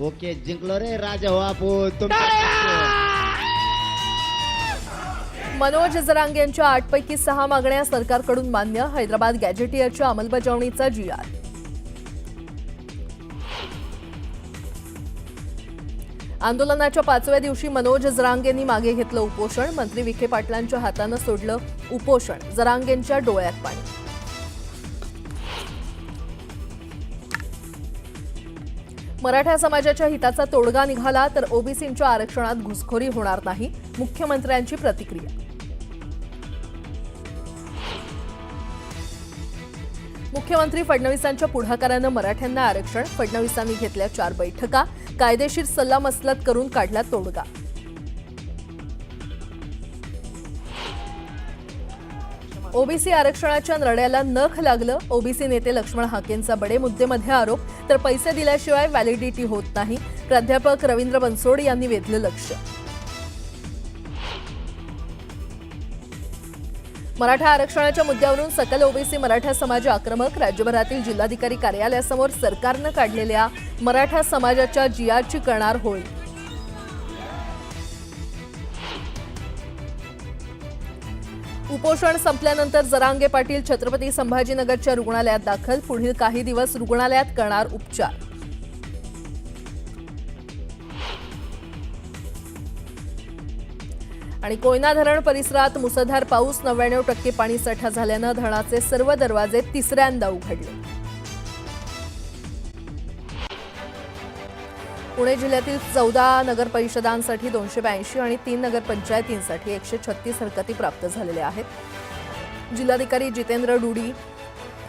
Okay, जिंकलो रे राजा हो आपण. मनोज जरांगे यांच्या 8 पैकी 6 मागण्या सरकारकडून मान्य. हैदराबाद गॅझेटियरच्या अंमलबजावणीचा GR. आंदोलनाच्या 5व्या दिवशी मनोज जरांगेंनी मागे घेतलं उपोषण. मंत्री विखे पाटलांच्या हातानं सोडलं उपोषण. जरांगेंच्या डोळ्यात पाणी. मराठा समाजाच्या हिताचा तोडगा निघाला तर ओबीसींच्या आरक्षणात घुसखोरी होणार नाही. मुख्यमंत्र्यांची प्रतिक्रिया. मुख्यमंत्री फडणवीसांच्या पुढाकारानं मराठ्यांना आरक्षण. फडणवीसांनी घेतल्या 4 बैठका. कायदेशीर सल्लामसलत करून काढला तोडगा. ओबीसी आरक्षणाच्या लढ्याला नख लागलं. ओबीसी नेते लक्ष्मण हाकेंचा बडे मुद्देमध्ये आरोप. तर पैसे दिल्याशिवाय व्हॅलिडिटी होत नाही. प्राध्यापक रवींद्र बनसोड यांनी वेधलं लक्ष. मराठा आरक्षणाच्या मुद्द्यावरून सकल ओबीसी मराठा समाज आक्रमक. राज्यभरातील जिल्हाधिकारी कार्यालयासमोर सरकारनं काढलेल्या मराठा समाजाच्या GRची करणार होळी. उपोषण संपल्यानंतर जरांगे पाटील छत्रपती संभाजीनगरच्या रुग्णालयात दाखल. पुढील काही दिवस रुग्णालयात करणार उपचार. आणि कोयना धरण परिसरात मुसळधार पाऊस. 99% पाणीसाठा झाल्यानं धरणाचे सर्व दरवाजे तिसऱ्यांदा उघडले. पुणे जिल्ह्यातील 14 नगर परिषदांसाठी 282 आणि 3 नगरपंचायतींसाठी 136 हरकती प्राप्त झालेल्या आहेत. जिल्हाधिकारी जितेंद्र डुडी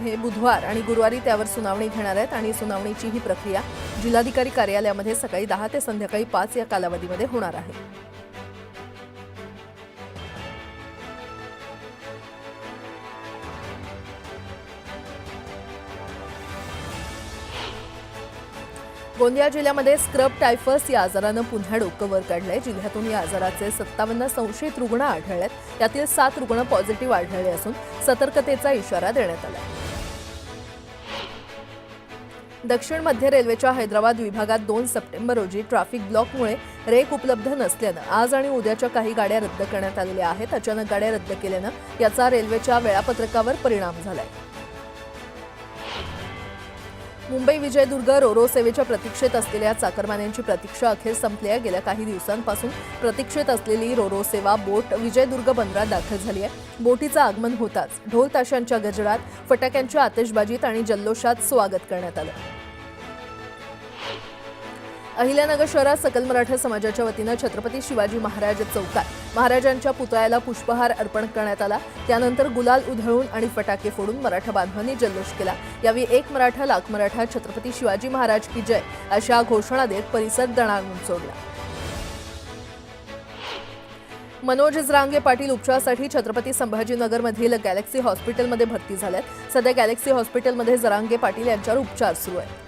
हे बुधवार आणि गुरुवारी त्यावर सुनावणी घेणार आहेत आणि सुनावणीची ही प्रक्रिया जिल्हाधिकारी कार्यालयामध्ये सकाळी 10 ते संध्याकाळी 5 या कालावधीमध्ये होणार आहे. गोंदिया जिल्ह्यामध्ये स्क्रब टायफस या आजारानं पुन्हा डोकं वर काढलंय. जिल्ह्यातून या आजाराचे 57 संशयित रुग्ण आढळलेत. त्यातील 7 रुग्ण पॉझिटिव्ह आढळले असून सतर्कतेचा इशारा देण्यात आला. दक्षिण मध्य रेल्वेच्या हैदराबाद विभागात 2 सप्टेंबर रोजी ट्रॅफिक ब्लॉकमुळे रेक उपलब्ध नसल्यानं आज आणि उद्याच्या काही गाड्या रद्द करण्यात आलेल्या आहेत. अचानक गाड्या रद्द केल्यानं याचा रेल्वेच्या वेळापत्रकावर परिणाम झालाय. मुंबई विजयदुर्ग रोरो सेवेच्या प्रतीक्षेत असलेल्या चाकरमान्यांची प्रतीक्षा अखेर संपली आहे. गेल्या काही दिवसांपासून प्रतीक्षेत असलेली रोरो सेवा बोट विजयदुर्ग बंदरात दाखल झाली आहे. बोटीचं आगमन होताच ढोल ताशांच्या गजरात, फटाक्यांच्या आतिषबाजीत आणि जल्लोषात स्वागत करण्यात आलं. अहिल्यानगर शहरात सकल मराठा समाजाच्या वतीनं छत्रपती शिवाजी महाराज चौकात महाराजांच्या पुतळ्याला पुष्पहार अर्पण करण्यात आला. त्यानंतर गुलाल उधळून आणि फटाके फोडून मराठा बांधवांनी जल्लोष केला. यावेळी 1 मराठा लाख मराठा, छत्रपती शिवाजी महाराज की जय अशा घोषणा देत परिसर दणाणून सोडला. मनोज जरांगे पाटील उपचारासाठी छत्रपती संभाजीनगरमधील गॅलेक्सी हॉस्पिटलमध्ये भरती झालेत. सध्या गॅलेक्सी हॉस्पिटलमध्ये जरांगे पाटील यांच्यावर उपचार सुरू आहेत.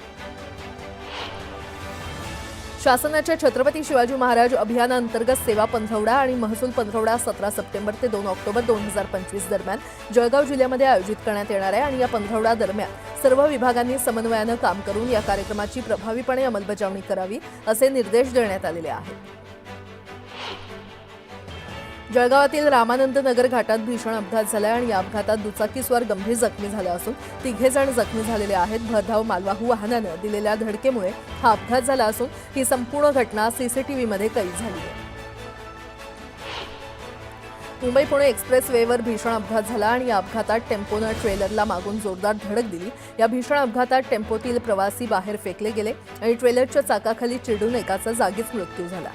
शासनाच्या छत्रपती शिवाजी महाराज अभियानांतर्गत सेवा पंधरवडा आणि महसूल पंधरवडा 17 सप्टेंबर ते 2 ऑक्टोबर 2025 दरम्यान जळगाव जिल्ह्यामध्ये आयोजित करण्यात येणार आहे आणि या पंधरवडा दरम्यान सर्व विभागांनी समन्वयानं काम करून या कार्यक्रमाची प्रभावीपणे अंमलबजावणी करावी असे निर्देश देण्यात आलेले आहेत. जळगावातील रामानंद नगर घाटात भीषण अपघात झाला आणि या अपघातात दुचाकीस्वार गंभीर जखमी झाला असून 3 जण जखमी झालेले आहेत. भरधाव मालवाहू वाहनानं दिलेल्या धडकेमुळे हा अपघात झाला असून ही संपूर्ण घटना सीसीटीव्हीमध्ये कैद झाली आहे. मुंबई पुणे एक्सप्रेस वेवर भीषण अपघात झाला आणि या अपघातात टेम्पोनं ट्रेलरला मागून जोरदार धडक दिली. या भीषण अपघातात टेम्पोतील प्रवासी बाहेर फेकले गेले आणि ट्रेलरच्या चाकाखाली चिरडून एकाचा जागीच मृत्यू झाला.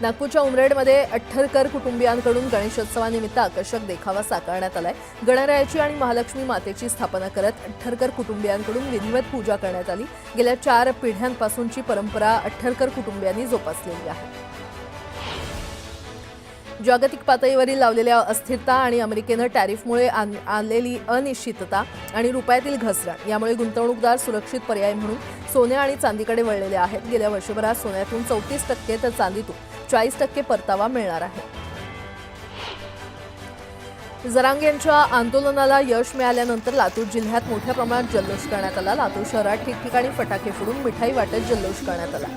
नागपूरच्या उमरेडमध्ये अठ्ठरकर कुटुंबियांकडून गणेशोत्सवानिमित्त आकर्षक देखावा साकारण्यात आलाय. गणरायाची आणि महालक्ष्मी मातेची स्थापना करत अठ्ठरकर कुटुंबियांकडून विधिवत पूजा करण्यात आली. गेल्या 4 पिढ्यांपासूनची परंपरा अठ्ठरकर कुटुंबियांनी जोपासलेली आहे. जागतिक पातळीवरील लावलेल्या अस्थिरता आणि अमेरिकेनं टॅरिफमुळे आलेली अनिश्चितता आणि रुपयातील घसरण यामुळे गुंतवणूकदार सुरक्षित पर्याय म्हणून सोने आणि चांदीकडे वळलेले आहेत. गेल्या वर्षभरात सोन्यातून 34% तर चांदीतून 40% परतावा मिळणार आहे. जरांगे यांच्या आंदोलनाला यश मिळाल्यानंतर लातूर जिल्ह्यात मोठ्या प्रमाणात जल्लोष करण्यात आला। लातूर शहरात ठिकठिकाणी फटाके फोडून मिठाई वाटत जल्लोष करण्यात आला।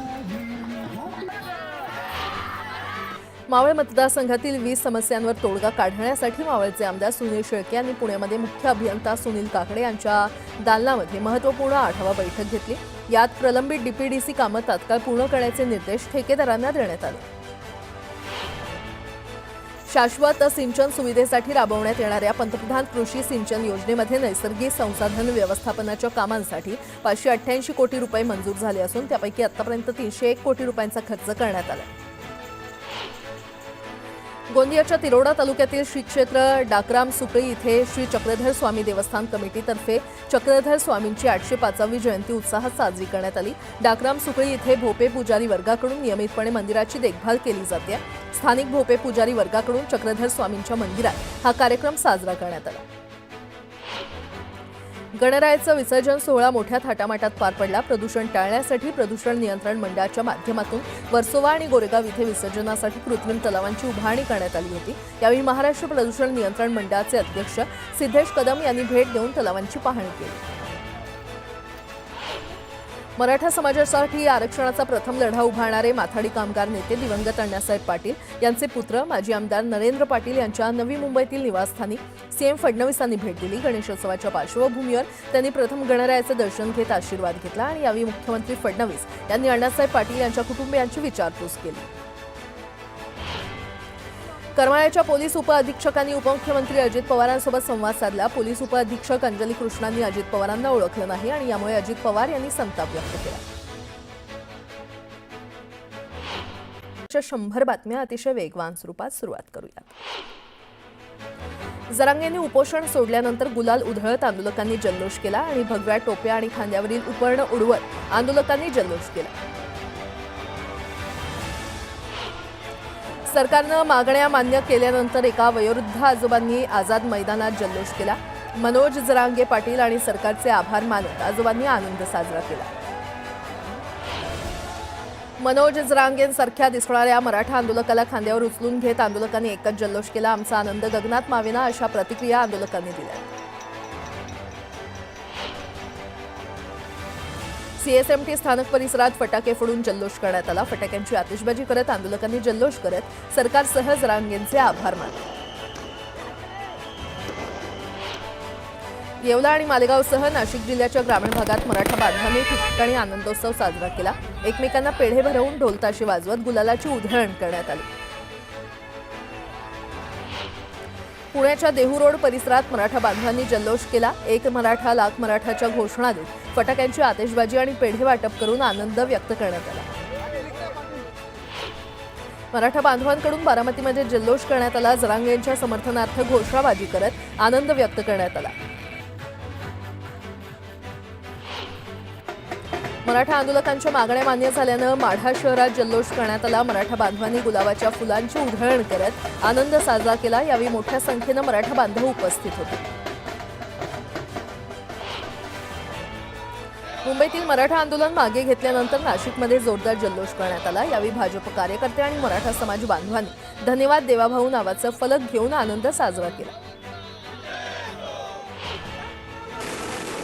मावळ मतदारसंघातील 20 समस्यांवर तोडगा काढण्यासाठी मावळचे आमदार सुनील शेळके यांनी पुण्यामध्ये मुख्य अभियंता सुनील काकडे यांच्या दालनामध्ये महत्त्वपूर्ण आढावा बैठक घेतली। यात प्रलंबित डीपीडीसी कामं तात्काळ पूर्ण करण्याचे निर्देश ठेकेदारांना देण्यात आले। शाश्वत सिंचन सुविधेसाठी राबवण्यात येणाऱ्या पंतप्रधान कृषी सिंचन योजनेमध्ये नैसर्गिक संसाधन व्यवस्थापनाच्या कामांसाठी 588 कोटी रुपये मंजूर झाले असून त्यापैकी आतापर्यंत 301 कोटी रुपयांचा खर्च करण्यात आला। गोंदियाच्या तिरोडा तालुक्यातील श्री क्षेत्र डाकराम सुकळी इथे श्री चक्रधर स्वामी देवस्थान कमिटीतर्फे चक्रधर स्वामींची 805वी जयंती उत्साहात साजरी करण्यात आली। डाकराम सुकळी इथे भोपे पुजारी वर्गाकडून नियमितपणे मंदिराची देखभाल केली जाते। स्थानिक भोपे पुजारी वर्गाकडून चक्रधर स्वामींच्या मंदिरात हा कार्यक्रम साजरा करण्यात आला। गणरायाचं विसर्जन सोहळा मोठ्या थाटामाटात पार पडला। प्रदूषण टाळण्यासाठी प्रदूषण नियंत्रण मंडळाच्या माध्यमातून वर्सोवा आणि गोरेगाव इथे विसर्जनासाठी कृत्रिम तलावांची उभारणी करण्यात आली होती। यावेळी महाराष्ट्र प्रदूषण नियंत्रण मंडळाचे अध्यक्ष सिद्धेश कदम यांनी भेट देऊन तलावांची पाहणी केली। मराठा समाजासाठी आरक्षणाचा प्रथम लढा उभारणारे माथाडी कामगार नेते दिवंगत अण्णासाहेब पाटील यांचे पुत्र माजी आमदार नरेंद्र पाटील यांच्या नवी मुंबईतील निवासस्थानी सीएम फडणवीसांनी भेट दिली। गणेशोत्सवाच्या पार्श्वभूमीवर त्यांनी प्रथम गणरायाचे दर्शन घेत आशीर्वाद घेतला आणि यावेळी मुख्यमंत्री फडणवीस यांनी अण्णासाहेब पाटील यांच्या कुटुंबियांची विचारपूस केली। करमाळ्याच्या पोलीस उपअधीक्षकांनी उपमुख्यमंत्री अजित पवारांसोबत संवाद साधला। पोलीस उपअधीक्षक अंजली कृष्णांनी अजित पवारांना ओळखलं नाही आणि यामुळे अजित पवार यांनी संताप व्यक्त केला। 100 बातम्या अतिशय वेगवान स्वरूपात सुरुवात करूयात। जरांगेंनी उपोषण सोडल्यानंतर गुलाल उधळत आंदोलकांनी जल्लोष केला आणि भगव्या टोप्या आणि खांद्यावरील उपर्ण उडवत आंदोलकांनी जल्लोष केला। सरकारनं मागण्या मान्य केल्यानंतर एका वयोवृद्ध आजोबांनी आझाद मैदानात जल्लोष केला। मनोज जरांगे पाटील आणि सरकारचे आभार मानत आजोबांनी आनंद साजरा केला। मनोज जरांगेंसारख्या दिसणाऱ्या मराठा आंदोलकाला खांद्यावर उचलून घेत आंदोलकांनी एकच जल्लोष केला। आमचा आनंद गगनात मावेना अशा प्रतिक्रिया आंदोलकांनी दिल्या। सीएसएमटी स्थानक परिसरात फटाके फोडून जल्लोष करण्यात आला। फटाक्यांची आतिषबाजी करत आंदोलकांनी जल्लोष करत सरकारसह जरांगेंचे आभार मानले। येवला आणि मालेगावसह नाशिक जिल्ह्याच्या ग्रामीण भागात मराठा बांधवांनी ठिकठिकाणी आनंदोत्सव साजरा केला। एकमेकांना पेढे भरवून ढोलताशे वाजवत गुलालाची उधळण करण्यात आली। पुण्याच्या देहू रोड परिसरात मराठा बांधवांनी जल्लोष केला। एक मराठा लाख मराठाच्या घोषणा देत फटाक्यांची आतिषबाजी आणि पेढे वाटप करून आनंद व्यक्त करण्यात आला। मराठा बांधवांकडून बारामतीमध्ये जल्लोष करण्यात आला। जरांगे यांच्या समर्थनार्थ घोषणाबाजी करत आनंद व्यक्त करण्यात आला। मराठा आंदोलकांच्या मागण्या मान्य झाल्यानं माढा शहरात जल्लोष करण्यात आला। मराठा बांधवांनी गुलाबाच्या फुलांची उधळण करत आनंद साजरा केला। यावेळी मोठ्या संख्येनं मराठा बांधव उपस्थित होते। मुंबईतील मराठा आंदोलन मागे घेतल्यानंतर नाशिकमध्ये जोरदार जल्लोष करण्यात आला। यावेळी भाजप कार्यकर्ते आणि मराठा समाज बांधवांनी धन्यवाद देवाभाऊ नावाचं फलक घेऊन आनंद साजरा केला।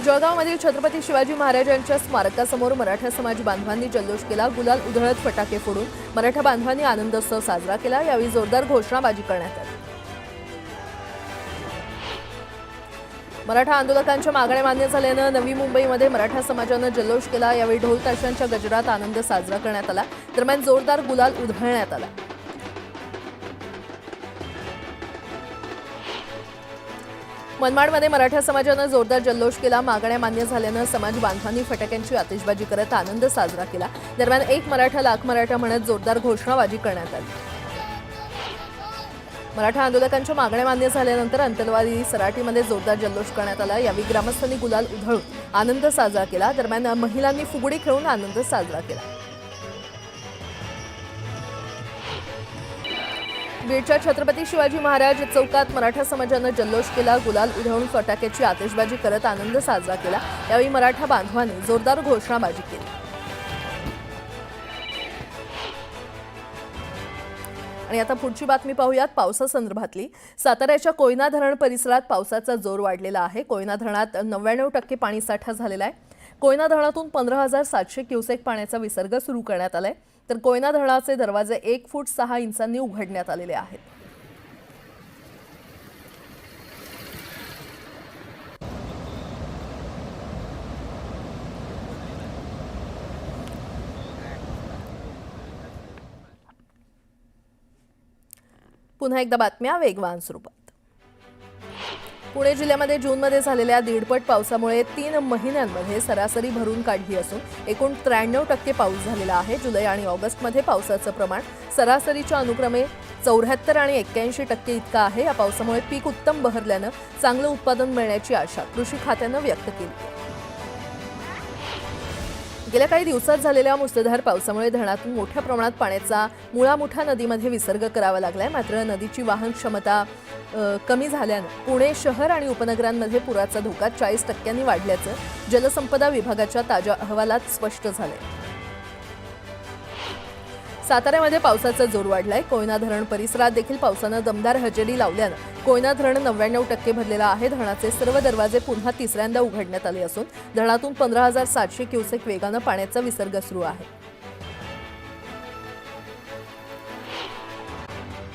जळगावमधील छत्रपती शिवाजी महाराजांच्या स्मारकासमोर मराठा समाज बांधवांनी जल्लोष केला। गुलाल उधळत फटाके फोडून मराठा बांधवांनी आनंदोत्सव साजरा केला। यावेळी जोरदार घोषणाबाजी करण्यात आली। मराठा आंदोलकांच्या मागण्या मान्य झाल्यानं नवी मुंबईमध्ये मराठा समाजानं जल्लोष केला। यावेळी ढोल ताशांच्या गजरात आनंद साजरा करण्यात आला। दरम्यान जोरदार गुलाल उधळण्यात आला। मनमाडमध्ये मराठा समाजानं जोरदार जल्लोष केला। मागण्या मान्य झाल्यानं समाज बांधवांनी फटाक्यांची आतिषबाजी करत आनंद साजरा केला। दरम्यान एक मराठा लाख मराठा म्हणत जोरदार घोषणाबाजी करण्यात आली। मराठा आंदोलकांच्या मागण्या मान्य झाल्यानंतर अंतरवाली सराटीमध्ये जोरदार जल्लोष करण्यात आला। यावेळी ग्रामस्थांनी गुलाल उधळून आनंद साजरा केला। दरम्यान महिलांनी फुगडी खेळून आनंद साजरा केला। बीडच्या छत्रपती शिवाजी महाराज चौकात मराठा समाजानं जल्लोष केला। गुलाल उधळून फटाक्याची आतिषबाजी करत आनंद साजरा केला। यावेळी मराठा बांधवांनी जोरदार घोषणाबाजी केली। आणि आता पुढची बातमी पाहूयात पावसासंदर्भातली। साताऱ्याच्या कोयना धरण परिसरात पावसाचा जोर वाढलेला आहे। कोयना धरणात 99% पाणीसाठा झालेला आहे। कोयना धरणातून 15,700 क्युसेक पाण्याचा विसर्ग सुरू करण्यात आलाय, तर कोयना धरणाचे दरवाजे 1 फूट 6 इंचांनी उघडण्यात आलेले आहेत। पुन्हा एकदा बातम्या वेगवान स्वरूपात। पुणे जिल्ह्यामध्ये जूनमध्ये झालेल्या 1.5 पावसामुळे 3 महिन्यांमध्ये सरासरी भरून काढली असून एकूण 93% पाऊस झालेला आहे। जुलै आणि ऑगस्टमध्ये पावसाचं प्रमाण सरासरीच्या अनुक्रमे 74 आणि 81% इतकं आहे। या पावसामुळे पीक उत्तम बहरल्यानं चांगलं उत्पादन मिळण्याची आशा कृषी खात्यानं व्यक्त केली आहे। गेल्या काही दिवसात झालेल्या मुसळधार पावसामुळे धरणातून मोठ्या प्रमाणात पाण्याचा मुळा-मुठा नदीमध्ये विसर्ग करावा लागलाय। मात्र नदीची वाहन क्षमता कमी झाल्यानं पुणे शहर आणि उपनगरांमध्ये पुराचा धोका 40% वाढल्याचं जलसंपदा विभागाच्या ताज्या अहवालात स्पष्ट झालंय। साताऱ्यामध्ये पावसाचा जोर वाढलाय। कोयना धरण परिसरात देखील पावसानं दमदार हजेरी लावल्यानं कोयना धरण 99% भरलेलं आहे। धरणाचे सर्व दरवाजे पुन्हा तिसऱ्यांदा उघडण्यात आले असून धरणातून 15,700 क्युसेक वेगानं पाण्याचा विसर्ग सुरू आहे।